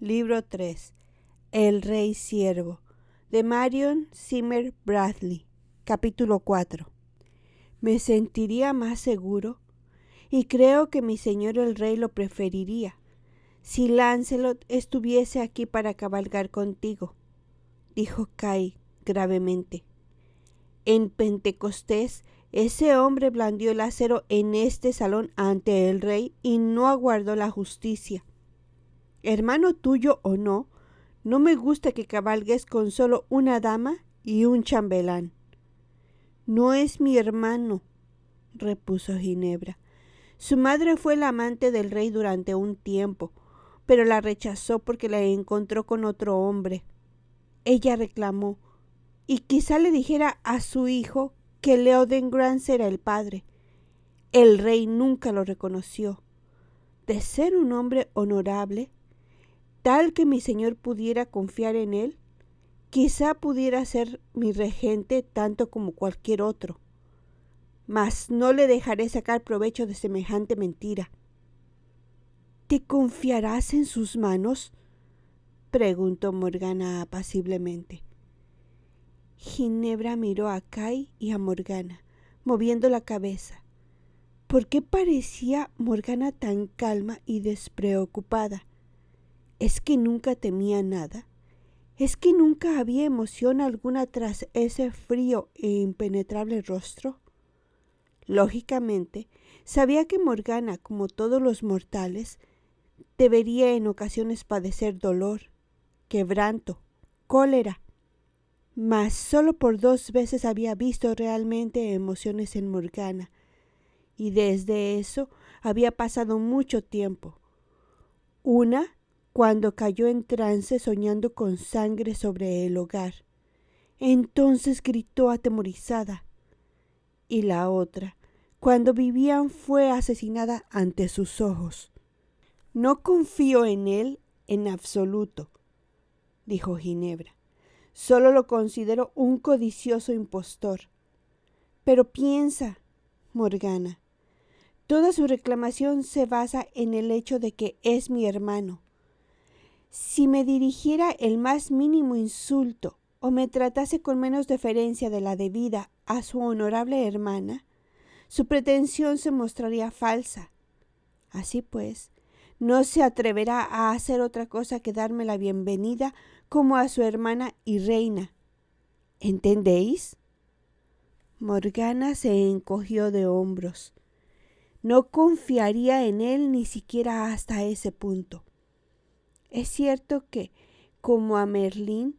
Libro 3. El Rey Siervo, de Marion Zimmer Bradley. Capítulo 4. Me sentiría más seguro, y creo que mi señor el rey lo preferiría, si Lancelot estuviese aquí para cabalgar contigo, dijo Kay gravemente. En Pentecostés, ese hombre blandió el acero en este salón ante el rey y no aguardó la justicia. Hermano tuyo o no, no me gusta que cabalgues con solo una dama y un chambelán. No es mi hermano, repuso Ginebra. Su madre fue la amante del rey durante un tiempo, pero la rechazó porque la encontró con otro hombre. Ella reclamó, y quizá le dijera a su hijo que Leodengrance era el padre. El rey nunca lo reconoció. De ser un hombre honorable, tal que mi señor pudiera confiar en él, quizá pudiera ser mi regente tanto como cualquier otro. Mas no le dejaré sacar provecho de semejante mentira. ¿Te confiarás en sus manos?, preguntó Morgana apaciblemente. Ginebra miró a Kay y a Morgana, moviendo la cabeza. ¿Por qué parecía Morgana tan calma y despreocupada? ¿Es que nunca temía nada? ¿Es que nunca había emoción alguna tras ese frío e impenetrable rostro? Lógicamente, sabía que Morgana, como todos los mortales, debería en ocasiones padecer dolor, quebranto, cólera, mas solo por 2 veces había visto realmente emociones en Morgana, y desde eso había pasado mucho tiempo. Una, cuando cayó en trance soñando con sangre sobre el hogar. Entonces gritó atemorizada. Y la otra, cuando Vivian fue asesinada ante sus ojos. No confío en él en absoluto, dijo Ginebra. Solo lo considero un codicioso impostor. Pero piensa, Morgana, toda su reclamación se basa en el hecho de que es mi hermano. Si me dirigiera el más mínimo insulto o me tratase con menos deferencia de la debida a su honorable hermana, su pretensión se mostraría falsa. Así pues, no se atreverá a hacer otra cosa que darme la bienvenida como a su hermana y reina. ¿Entendéis? Morgana se encogió de hombros. No confiaría en él ni siquiera hasta ese punto. Es cierto que, como a Merlín,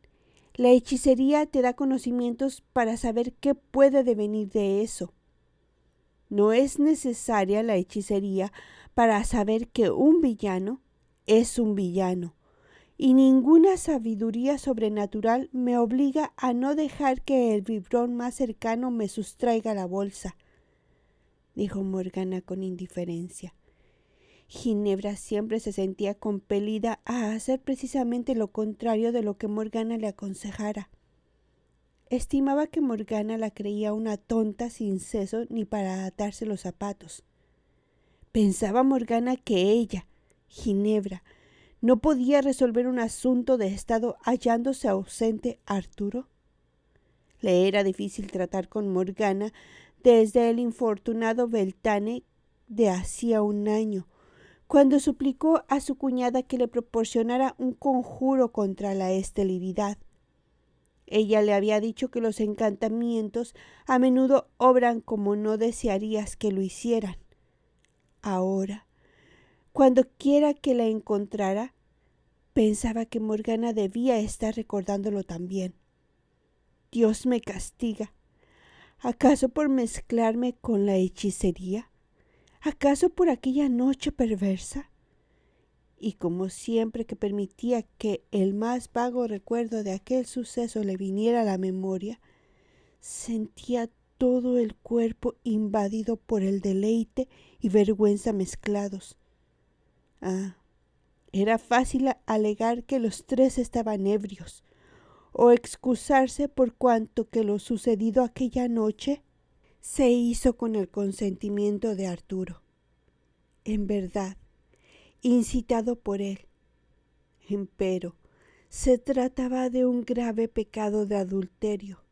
la hechicería te da conocimientos para saber qué puede devenir de eso. No es necesaria la hechicería para saber que un villano es un villano, y ninguna sabiduría sobrenatural me obliga a no dejar que el vibrón más cercano me sustraiga la bolsa, dijo Morgana con indiferencia. Ginebra siempre se sentía compelida a hacer precisamente lo contrario de lo que Morgana le aconsejara. Estimaba que Morgana la creía una tonta sin seso ni para atarse los zapatos. Pensaba Morgana que ella, Ginebra, no podía resolver un asunto de estado hallándose ausente Arturo. Le era difícil tratar con Morgana desde el infortunado Beltane de hacía un año, cuando suplicó a su cuñada que le proporcionara un conjuro contra la esterilidad. Ella le había dicho que los encantamientos a menudo obran como no desearías que lo hicieran. Ahora, cuando quiera que la encontrara, pensaba que Morgana debía estar recordándolo también. Dios me castiga. ¿Acaso por mezclarme con la hechicería? ¿Acaso por aquella noche perversa? Y como siempre que permitía que el más vago recuerdo de aquel suceso le viniera a la memoria, sentía todo el cuerpo invadido por el deleite y vergüenza mezclados. Era fácil alegar que los 3 estaban ebrios, o excusarse por cuanto que lo sucedido aquella noche se hizo con el consentimiento de Arturo. En verdad, incitado por él. Empero, se trataba de un grave pecado de adulterio,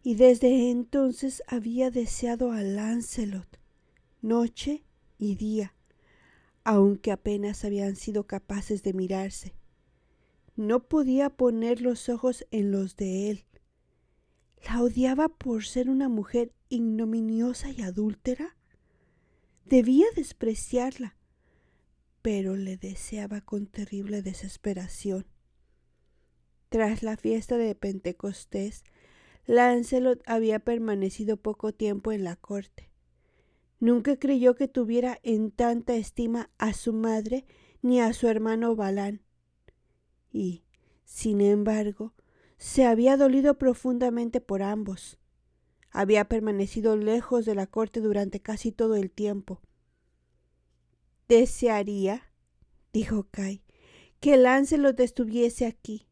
y desde entonces había deseado a Lancelot noche y día, aunque apenas habían sido capaces de mirarse. No podía poner los ojos en los de él. ¿La odiaba por ser una mujer ignominiosa y adúltera? Debía despreciarla, pero le deseaba con terrible desesperación. Tras la fiesta de Pentecostés, Lancelot había permanecido poco tiempo en la corte. Nunca creyó que tuviera en tanta estima a su madre ni a su hermano Balán, y, sin embargo, se había dolido profundamente por ambos. Había permanecido lejos de la corte durante casi todo el tiempo. «Desearía», dijo Kai, «que Lancelot estuviese aquí.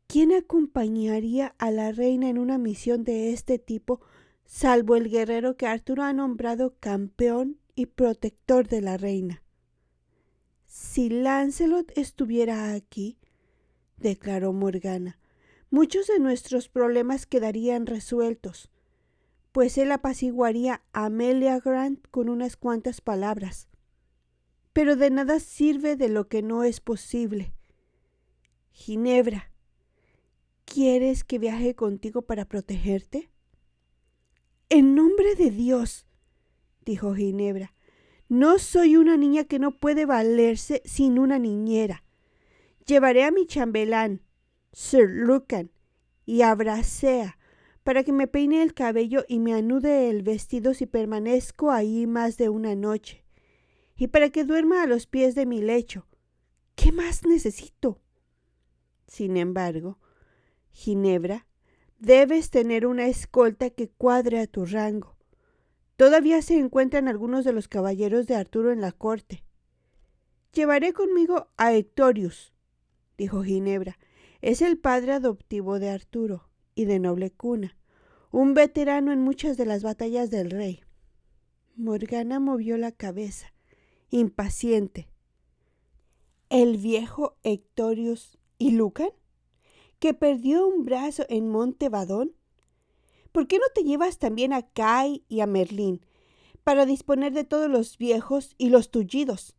¿Quién acompañaría a la reina en una misión de este tipo, salvo el guerrero que Arturo ha nombrado campeón y protector de la reina?» «Si Lancelot estuviera aquí», declaró Morgana, «muchos de nuestros problemas quedarían resueltos, pues él apaciguaría a Meleagrant con unas cuantas palabras. Pero de nada sirve de lo que no es posible. Ginebra, ¿quieres que viaje contigo para protegerte?» «En nombre de Dios», dijo Ginebra, «no soy una niña que no puede valerse sin una niñera. Llevaré a mi chambelán, Sir Lucan, y a Bracea, para que me peine el cabello y me anude el vestido si permanezco ahí más de una noche, y para que duerma a los pies de mi lecho. ¿Qué más necesito?» «Sin embargo, Ginebra, debes tener una escolta que cuadre a tu rango. Todavía se encuentran algunos de los caballeros de Arturo en la corte». «Llevaré conmigo a Hectorius», dijo Ginebra. «Es el padre adoptivo de Arturo y de noble cuna, un veterano en muchas de las batallas del rey». Morgana movió la cabeza, impaciente. «¿El viejo Hectorius y Lucan, que perdió un brazo en Monte Vadón? ¿Por qué no te llevas también a Kai y a Merlín, para disponer de todos los viejos y los tullidos?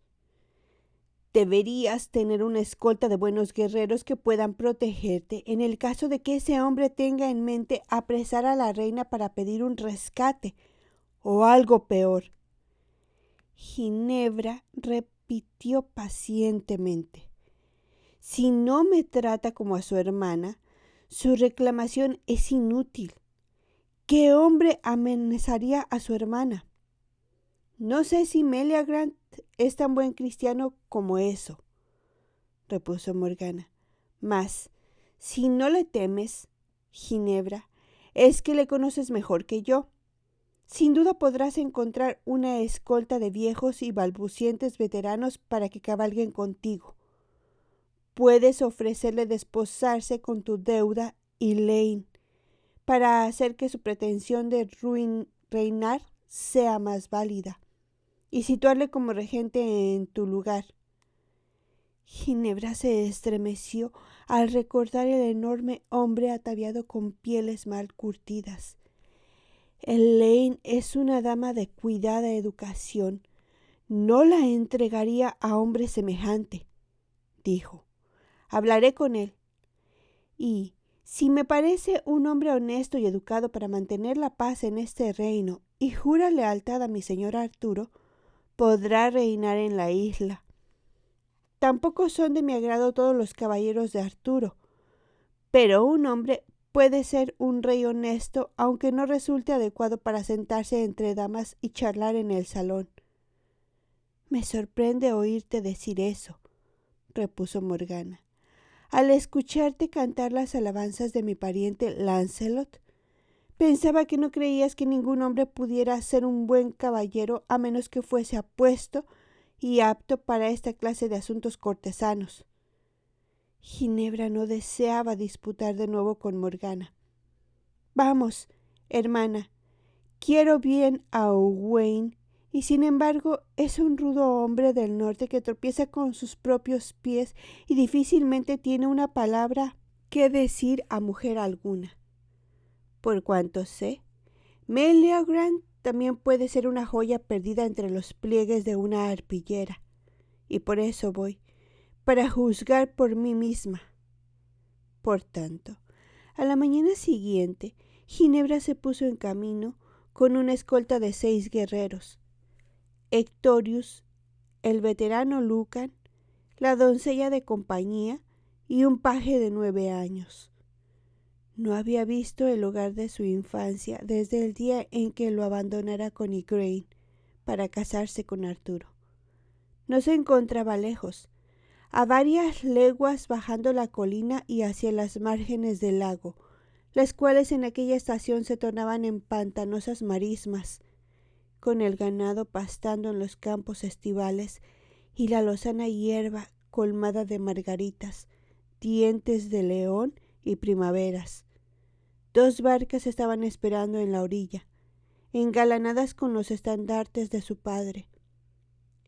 Deberías tener una escolta de buenos guerreros que puedan protegerte en el caso de que ese hombre tenga en mente apresar a la reina para pedir un rescate o algo peor». Ginebra repitió pacientemente: «Si no me trata como a su hermana, su reclamación es inútil. ¿Qué hombre amenazaría a su hermana? No sé si Meleagrant es tan buen cristiano como eso», repuso Morgana. «Mas, si no le temes, Ginebra, es que le conoces mejor que yo. Sin duda podrás encontrar una escolta de viejos y balbucientes veteranos para que cabalguen contigo. Puedes ofrecerle desposarse con tu deuda Elaine, para hacer que su pretensión de reinar sea más válida, y situarle como regente en tu lugar». Ginebra se estremeció al recordar el enorme hombre ataviado con pieles mal curtidas. «Elaine es una dama de cuidada educación. No la entregaría a hombre semejante», dijo. «Hablaré con él. Y, si me parece un hombre honesto y educado para mantener la paz en este reino y jura lealtad a mi señor Arturo, podrá reinar en la isla. Tampoco son de mi agrado todos los caballeros de Arturo, pero un hombre puede ser un rey honesto aunque no resulte adecuado para sentarse entre damas y charlar en el salón». «Me sorprende oírte decir eso», repuso Morgana. «Al escucharte cantar las alabanzas de mi pariente Lancelot, pensaba que no creías que ningún hombre pudiera ser un buen caballero a menos que fuese apuesto y apto para esta clase de asuntos cortesanos». Ginebra no deseaba disputar de nuevo con Morgana. «Vamos, hermana, quiero bien a Owain y sin embargo es un rudo hombre del norte que tropieza con sus propios pies y difícilmente tiene una palabra que decir a mujer alguna. Por cuanto sé, Meleagran también puede ser una joya perdida entre los pliegues de una arpillera, y por eso voy, para juzgar por mí misma. Por tanto, a la mañana siguiente, Ginebra se puso en camino con una escolta de 6 guerreros: Hectorius, el veterano Lucan, la doncella de compañía y un paje de 9 años. No había visto el hogar de su infancia desde el día en que lo abandonara con Igraine para casarse con Arturo. No se encontraba lejos, a varias leguas bajando la colina y hacia las márgenes del lago, las cuales en aquella estación se tornaban en pantanosas marismas, con el ganado pastando en los campos estivales y la lozana hierba colmada de margaritas, dientes de león y primaveras. 2 barcas estaban esperando en la orilla, engalanadas con los estandartes de su padre.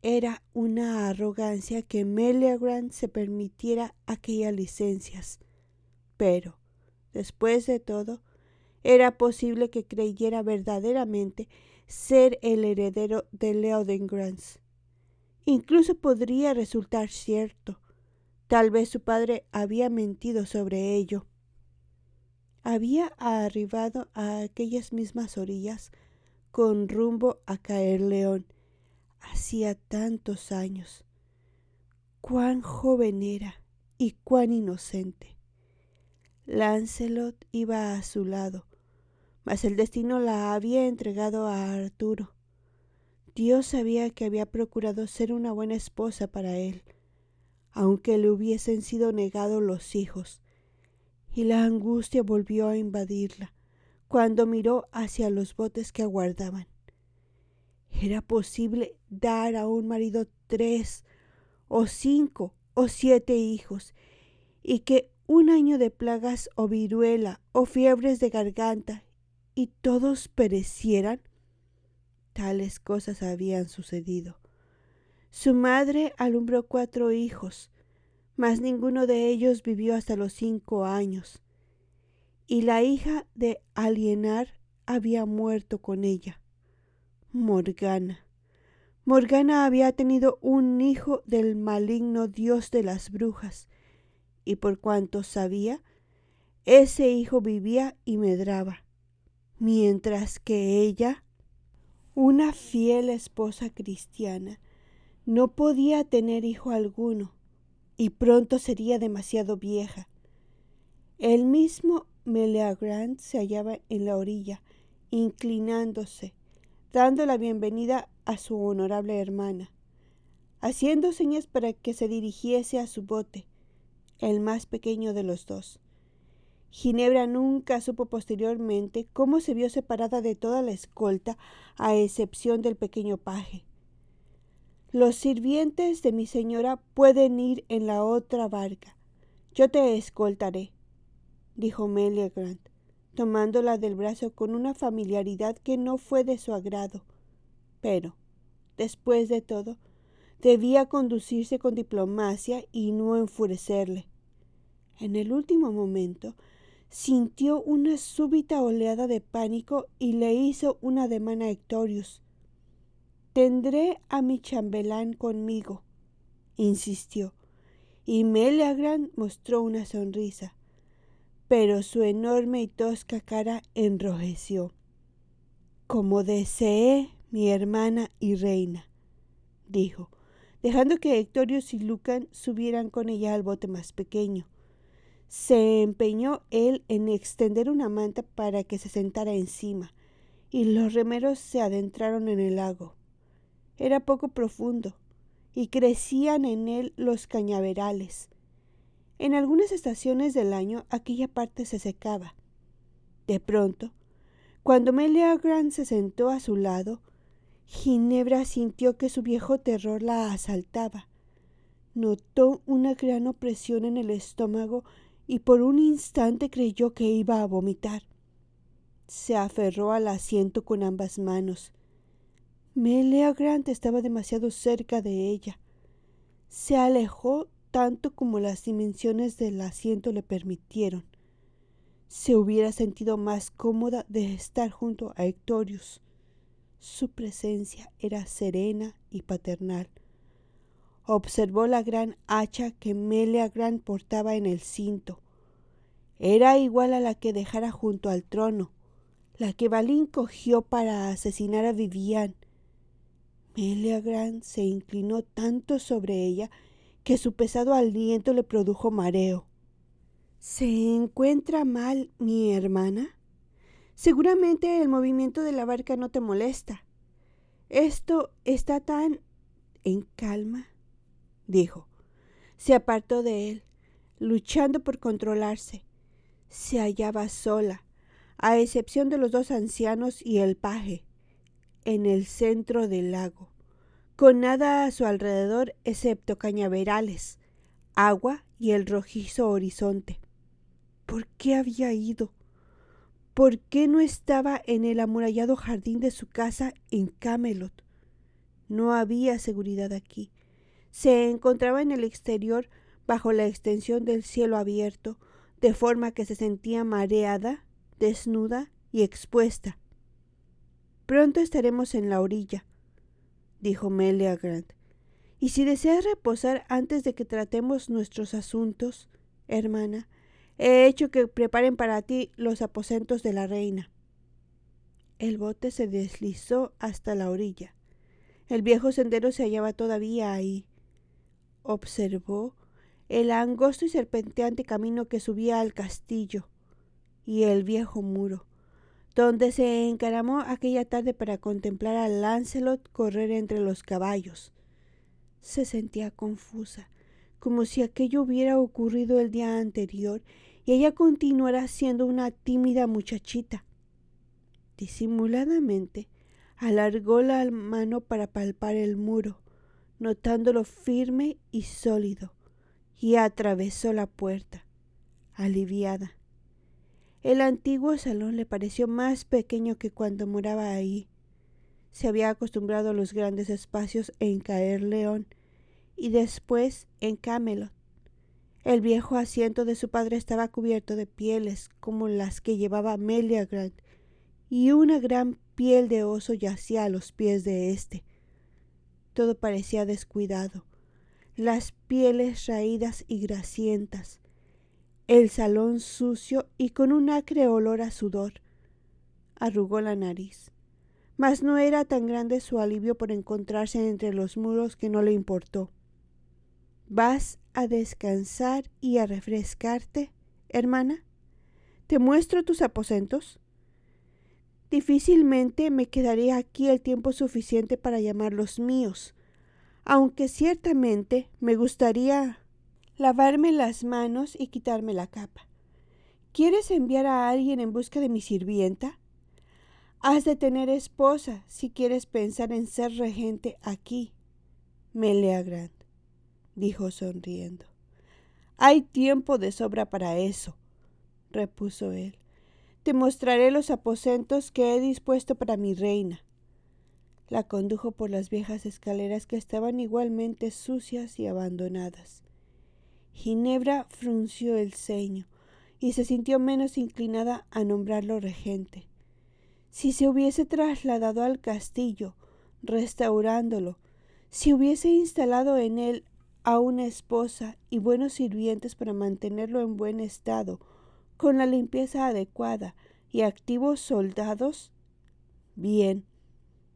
Era una arrogancia que Meleagran se permitiera aquellas licencias, pero, después de todo, era posible que creyera verdaderamente ser el heredero de Leodengrance. Incluso podría resultar cierto. Tal vez su padre había mentido sobre ello. Había arribado a aquellas mismas orillas con rumbo a Caerleón hacía tantos años. Cuán joven era y cuán inocente. Lancelot iba a su lado, mas el destino la había entregado a Arturo. Dios sabía que había procurado ser una buena esposa para él, aunque le hubiesen sido negados los hijos, y la angustia volvió a invadirla cuando miró hacia los botes que aguardaban. ¿Era posible dar a un marido 3 o 5 o 7 hijos y que un año de plagas o viruela o fiebres de garganta y todos perecieran? Tales cosas habían sucedido. Su madre alumbró 4 hijos, mas ninguno de ellos vivió hasta los 5 años, y la hija de Alienar había muerto con ella. Morgana había tenido un hijo del maligno dios de las brujas, y por cuanto sabía, ese hijo vivía y medraba, mientras que ella, una fiel esposa cristiana, no podía tener hijo alguno, y pronto sería demasiado vieja. El mismo Meleagran se hallaba en la orilla, inclinándose, dando la bienvenida a su honorable hermana, haciendo señas para que se dirigiese a su bote, el más pequeño de los 2. Ginebra nunca supo posteriormente cómo se vio separada de toda la escolta, a excepción del pequeño paje. Los sirvientes de mi señora pueden ir en la otra barca. Yo te escoltaré, dijo Meleagran, tomándola del brazo con una familiaridad que no fue de su agrado. Pero, después de todo, debía conducirse con diplomacia y no enfurecerle. En el último momento, sintió una súbita oleada de pánico y le hizo un ademán a Hectorius. «Tendré a mi chambelán conmigo», insistió, y Meleagran mostró una sonrisa, pero su enorme y tosca cara enrojeció. «Como desee mi hermana y reina», dijo, dejando que Hectorius y Lucan subieran con ella al bote más pequeño. Se empeñó él en extender una manta para que se sentara encima, y los remeros se adentraron en el lago. Era poco profundo, y crecían en él los cañaverales. En algunas estaciones del año aquella parte se secaba. De pronto, cuando Meleagran se sentó a su lado, Ginebra sintió que su viejo terror la asaltaba. Notó una gran opresión en el estómago y por un instante creyó que iba a vomitar. Se aferró al asiento con ambas manos. Meleagran estaba demasiado cerca de ella. Se alejó tanto como las dimensiones del asiento le permitieron. Se hubiera sentido más cómoda de estar junto a Hectorius. Su presencia era serena y paternal. Observó la gran hacha que Meleagran portaba en el cinto. Era igual a la que dejara junto al trono, la que Balin cogió para asesinar a Vivian. Meleagran se inclinó tanto sobre ella que su pesado aliento le produjo mareo. ¿Se encuentra mal mi hermana? Seguramente el movimiento de la barca no te molesta. Esto está tan en calma, dijo. Se apartó de él, luchando por controlarse. Se hallaba sola, a excepción de los dos ancianos y el paje, en el centro del lago, con nada a su alrededor excepto cañaverales, agua y el rojizo horizonte. ¿Por qué había ido? ¿Por qué no estaba en el amurallado jardín de su casa en Camelot? No había seguridad aquí. Se encontraba en el exterior, bajo la extensión del cielo abierto, de forma que se sentía mareada, desnuda y expuesta. Pronto estaremos en la orilla, dijo Meleagran. Y si deseas reposar antes de que tratemos nuestros asuntos, hermana, he hecho que preparen para ti los aposentos de la reina. El bote se deslizó hasta la orilla. El viejo sendero se hallaba todavía ahí. Observó el angosto y serpenteante camino que subía al castillo y el viejo muro, donde se encaramó aquella tarde para contemplar a Lancelot correr entre los caballos. Se sentía confusa, como si aquello hubiera ocurrido el día anterior y ella continuara siendo una tímida muchachita. Disimuladamente alargó la mano para palpar el muro, notándolo firme y sólido, y atravesó la puerta, aliviada. El antiguo salón le pareció más pequeño que cuando moraba ahí. Se había acostumbrado a los grandes espacios en Caerleon y después en Camelot. El viejo asiento de su padre estaba cubierto de pieles como las que llevaba Meleagran, y una gran piel de oso yacía a los pies de éste. Todo parecía descuidado, las pieles raídas y grasientas, el salón sucio y con un acre olor a sudor. Arrugó la nariz, mas no era tan grande su alivio por encontrarse entre los muros que no le importó. ¿Vas a descansar y a refrescarte, hermana? ¿Te muestro tus aposentos? Difícilmente me quedaré aquí el tiempo suficiente para llamar los míos, aunque ciertamente me gustaría lavarme las manos y quitarme la capa. ¿Quieres enviar a alguien en busca de mi sirvienta? Has de tener esposa si quieres pensar en ser regente aquí, Meleagran, dijo sonriendo. Hay tiempo de sobra para eso, repuso él. Te mostraré los aposentos que he dispuesto para mi reina. La condujo por las viejas escaleras que estaban igualmente sucias y abandonadas. Ginebra frunció el ceño y se sintió menos inclinada a nombrarlo regente. Si se hubiese trasladado al castillo, restaurándolo, si hubiese instalado en él a una esposa y buenos sirvientes para mantenerlo en buen estado, con la limpieza adecuada y activos soldados, bien,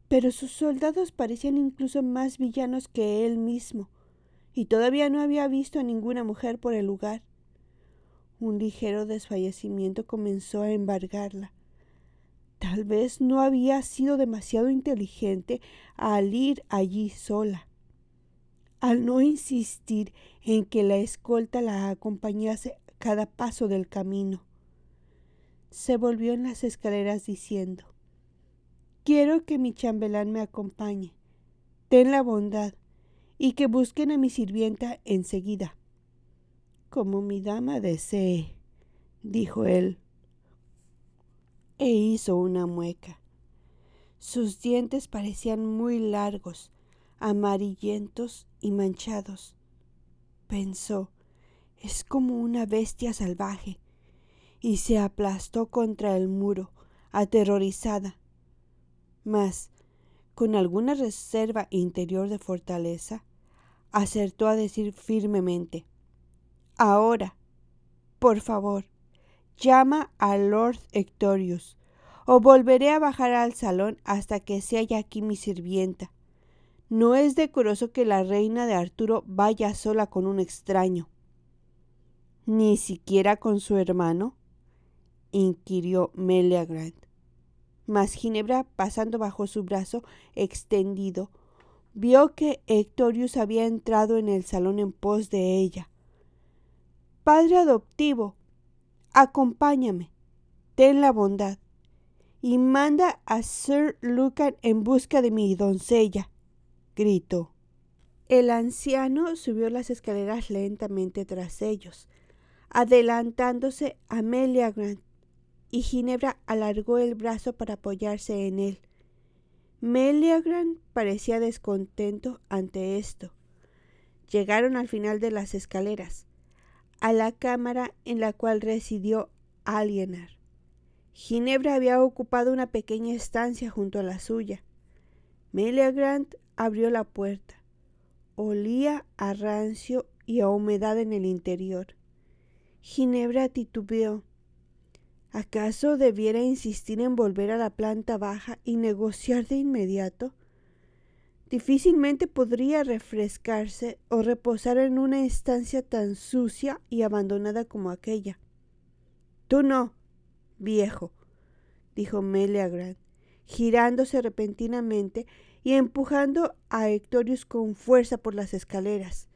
pero sus soldados parecían incluso más villanos que él mismo, y todavía no había visto a ninguna mujer por el lugar. Un ligero desfallecimiento comenzó a embargarla. Tal vez no había sido demasiado inteligente al ir allí sola, al no insistir en que la escolta la acompañase a cada paso del camino. Se volvió en las escaleras diciendo: «Quiero que mi chambelán me acompañe. Ten la bondad, y que busquen a mi sirvienta enseguida». «Como mi dama desee», dijo él, e hizo una mueca. Sus dientes parecían muy largos, amarillentos y manchados. Pensó, es como una bestia salvaje, y se aplastó contra el muro, aterrorizada. Mas, con alguna reserva interior de fortaleza, acertó a decir firmemente: Ahora, por favor, llama a Lord Hectorius, o volveré a bajar al salón hasta que se haya aquí mi sirvienta. No es decoroso que la reina de Arturo vaya sola con un extraño. ¿Ni siquiera con su hermano?, inquirió Meleagant. Mas Ginebra, pasando bajo su brazo extendido, vio que Hectorius había entrado en el salón en pos de ella. Padre adoptivo, acompáñame, ten la bondad, y manda a Sir Lucan en busca de mi doncella, gritó. El anciano subió las escaleras lentamente tras ellos, adelantándose a Meleagant, y Ginebra alargó el brazo para apoyarse en él. Meleagant parecía descontento ante esto. Llegaron al final de las escaleras, a la cámara en la cual residió Alienar. Ginebra había ocupado una pequeña estancia junto a la suya. Meleagant abrió la puerta. Olía a rancio y a humedad en el interior. Ginebra titubeó. ¿Acaso debiera insistir en volver a la planta baja y negociar de inmediato? Difícilmente podría refrescarse o reposar en una estancia tan sucia y abandonada como aquella. Tú no, viejo, dijo Meleagant, girándose repentinamente y empujando a Hectorius con fuerza por las escaleras.